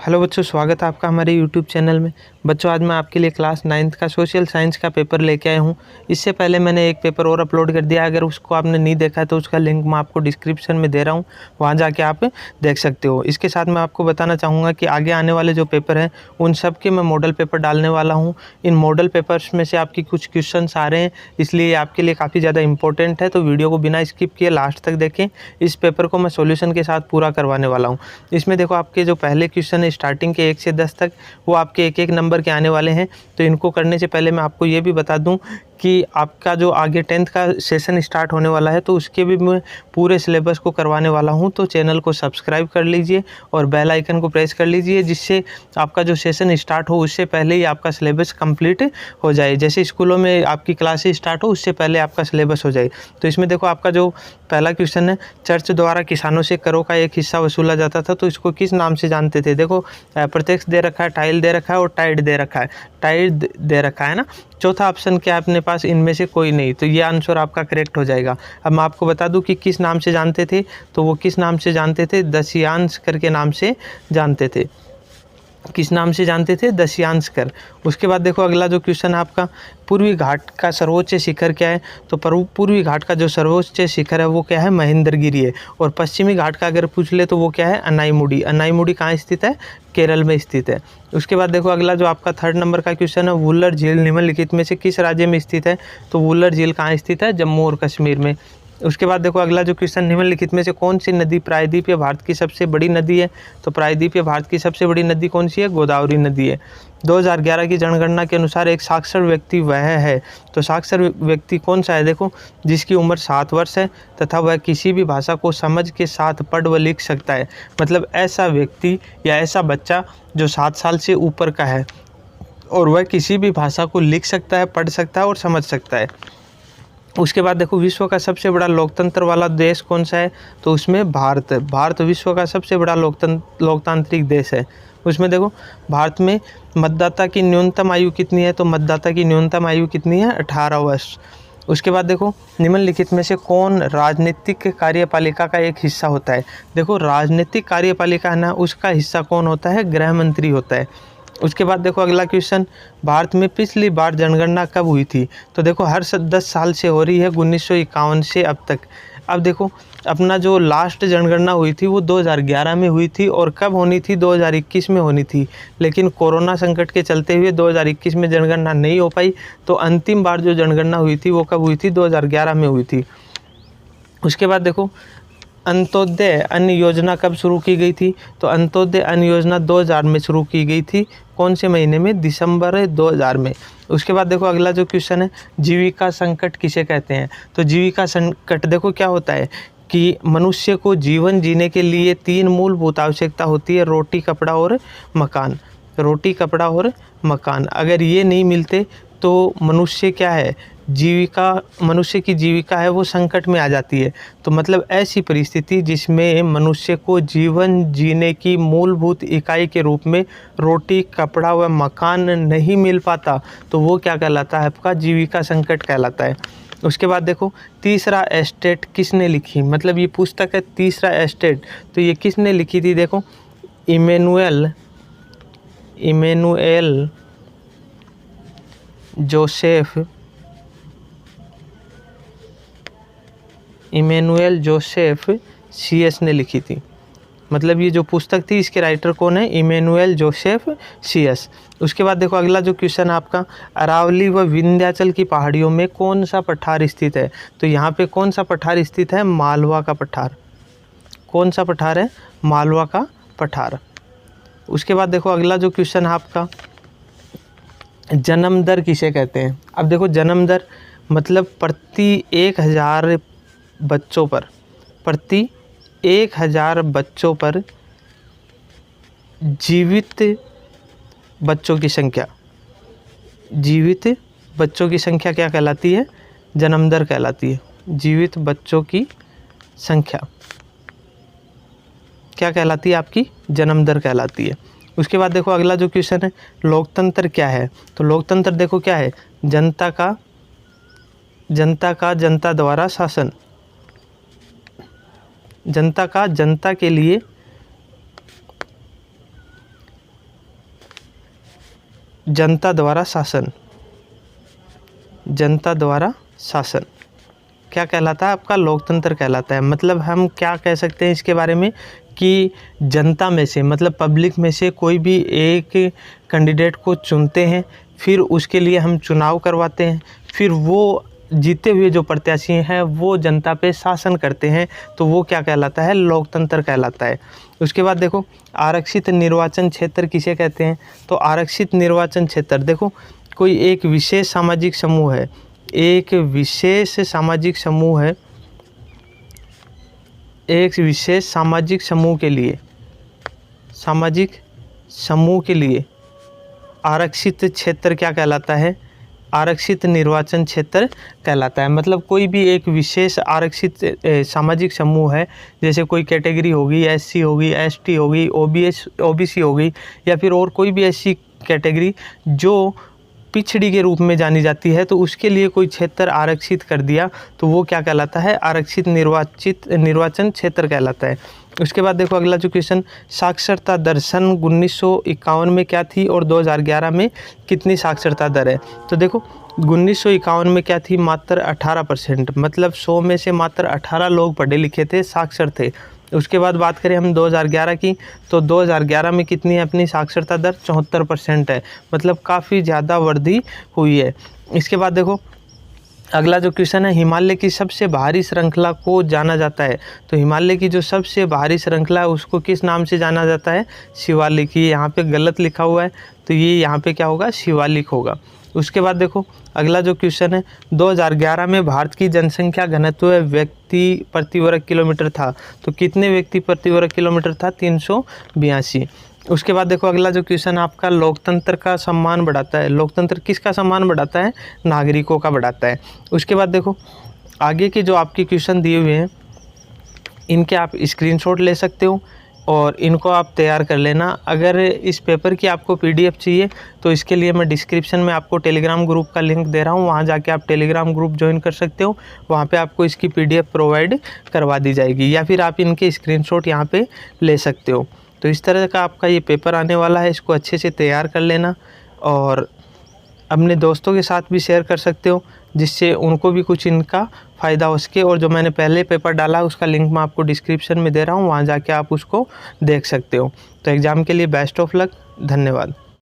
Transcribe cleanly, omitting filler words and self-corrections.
Hello बच्चों, स्वागत है आपका हमारे यूट्यूब चैनल में। बच्चों, आज मैं आपके लिए क्लास 9th का सोशल साइंस का पेपर लेके आया हूँ। इससे पहले मैंने एक पेपर और अपलोड कर दिया। अगर उसको आपने नहीं देखा है तो उसका लिंक मैं आपको डिस्क्रिप्शन में दे रहा हूँ, वहाँ जाके आप देख सकते हो। इसके साथ मैं आपको बताना चाहूँगा कि आगे आने वाले जो पेपर हैं उन सब के मैं मॉडल पेपर डालने वाला हूँ। इन मॉडल पेपर्स में से आपकी कुछ क्वेश्चन आ रहे हैं, इसलिए ये आपके लिए काफ़ी ज़्यादा इंपॉर्टेंट है। तो वीडियो को बिना स्किप किए लास्ट तक देखें। इस पेपर को मैं सॉल्यूशन के साथ पूरा करवाने वाला हूँ। इसमें देखो, आपके जो पहले क्वेश्चन है स्टार्टिंग के 1 से 10 तक, वो आपके एक एक नंबर के आने वाले हैं। तो इनको करने से पहले मैं आपको ये भी बता दूं कि आपका जो आगे 10th का सेशन स्टार्ट होने वाला है तो उसके भी मैं पूरे सिलेबस को करवाने वाला हूं। तो चैनल को सब्सक्राइब कर लीजिए और बेल आइकन को प्रेस कर लीजिए, जिससे आपका जो सेशन स्टार्ट हो उससे पहले ही आपका सिलेबस कंप्लीट हो जाए। जैसे स्कूलों में आपकी क्लासेस स्टार्ट हो उससे पहले आपका सिलेबस हो जाए। तो इसमें देखो, आपका जो पहला क्वेश्चन है, चर्च द्वारा किसानों से करों का एक हिस्सा वसूला जाता था तो इसको किस नाम से जानते थे। देखो, प्रत्यक्ष दे रखा है, टाइल दे रखा है और टाइड दे रखा है। टाइड दे रखा है ना। चौथा ऑप्शन क्या है अपने पास, इनमें से कोई नहीं। तो ये आंसर आपका करेक्ट हो जाएगा। अब मैं आपको बता दूं कि किस नाम से जानते थे। तो वो किस नाम से जानते थे, दस्यांश कर के नाम से जानते थे। किस नाम से जानते थे, दस्यांश कर। उसके बाद देखो, अगला जो क्वेश्चन है आपका, पूर्वी घाट का सर्वोच्च शिखर क्या है। तो पूर्वी घाट का जो सर्वोच्च शिखर है वो क्या है, महेंद्रगिरी है। और पश्चिमी घाट का अगर पूछ ले तो वो क्या है, अनाईमुडी। अनाईमुडी कहाँ स्थित है, केरल में स्थित है। उसके बाद देखो, अगला जो आपका 3rd नंबर का क्वेश्चन है, वुलर झील निम्नलिखित में से किस राज्य में स्थित है। तो वुलर झील कहाँ स्थित है, जम्मू और कश्मीर में। उसके बाद देखो, अगला जो क्वेश्चन, निम्नलिखित में से कौन सी नदी प्रायद्वीपीय भारत की सबसे बड़ी नदी है। तो प्रायद्वीपीय भारत की सबसे बड़ी नदी कौन सी है, गोदावरी नदी है। 2011 की जनगणना के अनुसार एक साक्षर व्यक्ति वह है। तो साक्षर व्यक्ति कौन सा है, देखो, जिसकी उम्र 7 वर्ष है तथा वह किसी भी भाषा को समझ के साथ पढ़ व लिख सकता है। मतलब ऐसा व्यक्ति या ऐसा बच्चा जो 7 साल से ऊपर का है और वह किसी भी भाषा को लिख सकता है, पढ़ सकता है और समझ सकता है। उसके बाद देखो, विश्व का सबसे बड़ा लोकतंत्र वाला देश कौन सा है। तो उसमें भारत विश्व का सबसे बड़ा लोकतांत्रिक देश है। उसमें देखो, भारत में मतदाता की न्यूनतम आयु कितनी है। तो मतदाता की न्यूनतम आयु कितनी है, 18 वर्ष। उसके बाद देखो, निम्नलिखित में से कौन राजनीतिक कार्यपालिका का एक हिस्सा होता है। देखो, राजनीतिक कार्यपालिका है ना, उसका हिस्सा कौन होता है, गृह मंत्री होता है। उसके बाद देखो, अगला क्वेश्चन, भारत में पिछली बार जनगणना कब हुई थी। तो देखो, हर 10 साल से हो रही है, 1951 से अब तक। अब देखो, अपना जो लास्ट जनगणना हुई थी वो 2011 में हुई थी और कब होनी थी, 2021 में होनी थी। लेकिन कोरोना संकट के चलते हुए 2021 में जनगणना नहीं हो पाई। तो अंतिम बार जो जनगणना हुई थी वो कब हुई थी, 2011 में हुई थी। उसके बाद देखो, अंत्योदय अन्न योजना कब शुरू की गई थी। तो अंत्योदय अन्न योजना 2000 में शुरू की गई थी। कौन से महीने में, दिसंबर 2000 में। उसके बाद देखो, अगला जो क्वेश्चन है, जीविका संकट किसे कहते हैं। तो जीविका संकट देखो क्या होता है कि मनुष्य को जीवन जीने के लिए 3 मूलभूत आवश्यकता होती है, रोटी, कपड़ा और मकान। रोटी, कपड़ा और मकान अगर ये नहीं मिलते तो मनुष्य क्या है, मनुष्य की जीविका है वो संकट में आ जाती है। तो मतलब ऐसी परिस्थिति जिसमें मनुष्य को जीवन जीने की मूलभूत इकाई के रूप में रोटी, कपड़ा व मकान नहीं मिल पाता, तो वो क्या कहलाता है, आपका जीविका संकट कहलाता है। उसके बाद देखो, तीसरा एस्टेट किसने लिखी। मतलब ये पुस्तक है तीसरा एस्टेट, तो ये किसने लिखी थी। देखो, इमैनुअल जोसेफ CS ने लिखी थी। मतलब ये जो पुस्तक थी इसके राइटर कौन है, इमैनुअल जोसेफ CS। उसके बाद देखो, अगला जो क्वेश्चन है आपका, अरावली व विंध्याचल की पहाड़ियों में कौन सा पठार स्थित है। तो यहाँ पे कौन सा पठार स्थित है, मालवा का पठार। कौन सा पठार है, मालवा का पठार। उसके बाद देखो, अगला जो क्वेश्चन है आपका, जन्म दर किसे कहते हैं। अब देखो, जन्म दर मतलब प्रति 1000 बच्चों पर, प्रति 1000 बच्चों पर जीवित बच्चों की संख्या, जीवित बच्चों की संख्या क्या कहलाती है, जन्म दर कहलाती है। जीवित बच्चों की संख्या क्या कहलाती है, आपकी जन्म दर कहलाती है। उसके बाद देखो, अगला जो क्वेश्चन है, लोकतंत्र क्या है। तो लोकतंत्र देखो क्या है, जनता का जनता द्वारा शासन। जनता का जनता के लिए जनता द्वारा शासन, जनता द्वारा शासन क्या कहलाता है? आपका लोकतंत्र कहलाता है। मतलब हम क्या कह सकते हैं इसके बारे में कि जनता में से, मतलब पब्लिक में से कोई भी एक कैंडिडेट को चुनते हैं, फिर उसके लिए हम चुनाव करवाते हैं, फिर वो जीते हुए जो प्रत्याशी हैं वो जनता पे शासन करते हैं, तो वो क्या कहलाता है? लोकतंत्र कहलाता है। उसके बाद देखो आरक्षित निर्वाचन क्षेत्र किसे कहते हैं? तो आरक्षित निर्वाचन क्षेत्र देखो कोई एक विशेष सामाजिक समूह है, एक विशेष सामाजिक समूह है, एक विशेष सामाजिक समूह के लिए, सामाजिक समूह के लिए आरक्षित क्षेत्र क्या कहलाता है? आरक्षित निर्वाचन क्षेत्र कहलाता है। मतलब कोई भी एक विशेष आरक्षित सामाजिक समूह है, जैसे कोई कैटेगरी होगी, एससी होगी, एसटी होगी, ओबीसी होगी, या फिर और कोई भी ऐसी कैटेगरी जो पिछड़ी के रूप में जानी जाती है, तो उसके लिए कोई क्षेत्र आरक्षित कर दिया तो वो क्या कहलाता है? आरक्षित निर्वाचन क्षेत्र कहलाता है। उसके बाद देखो अगला जो क्वेश्चन, साक्षरता दर सन 1951 में क्या थी और 2011 में कितनी साक्षरता दर है? तो देखो 1951 में क्या थी? मात्र 18%, मतलब 100 में से मात्र 18 लोग पढ़े लिखे थे, साक्षर थे। उसके बाद बात करें हम 2011 की, तो 2011 में कितनी है अपनी साक्षरता दर? 74% है, मतलब काफ़ी ज़्यादा वृद्धि हुई है। इसके बाद देखो अगला जो क्वेश्चन है, हिमालय की सबसे भारी श्रृंखला को जाना जाता है। तो हिमालय की जो सबसे भारी श्रृंखला है उसको किस नाम से जाना जाता है? शिवालिक। ये यहाँ पे गलत लिखा हुआ है, तो ये यहाँ पे क्या होगा? शिवालिक होगा। उसके बाद देखो अगला जो क्वेश्चन है, 2011 में भारत की जनसंख्या घनत्व व्यक्ति प्रति वर्ग किलोमीटर था, तो कितने व्यक्ति प्रति वर्ग किलोमीटर था? 382। उसके बाद देखो अगला जो क्वेश्चन आपका, लोकतंत्र का सम्मान बढ़ाता है। लोकतंत्र किसका सम्मान बढ़ाता है? नागरिकों का बढ़ाता है। उसके बाद देखो आगे के जो आपके क्वेश्चन दिए हुए हैं इनके आप स्क्रीनशॉट ले सकते हो और इनको आप तैयार कर लेना। अगर इस पेपर की आपको पीडीएफ चाहिए तो इसके लिए मैं डिस्क्रिप्शन में आपको टेलीग्राम ग्रुप का लिंक दे रहा हूँ, वहाँ जाके आप टेलीग्राम ग्रुप ज्वाइन कर सकते हो। वहाँ पे आपको इसकी पीडीएफ प्रोवाइड करवा दी जाएगी, या फिर आप इनके स्क्रीनशॉट यहाँ पे ले सकते हो। तो इस तरह का आपका ये पेपर आने वाला है, इसको अच्छे से तैयार कर लेना और अपने दोस्तों के साथ भी शेयर कर सकते हो, जिससे उनको भी कुछ इनका फ़ायदा हो सके। और जो मैंने पहले पेपर डाला है उसका लिंक मैं आपको डिस्क्रिप्शन में दे रहा हूँ, वहाँ जाके आप उसको देख सकते हो। तो एग्ज़ाम के लिए बेस्ट ऑफ लक। धन्यवाद।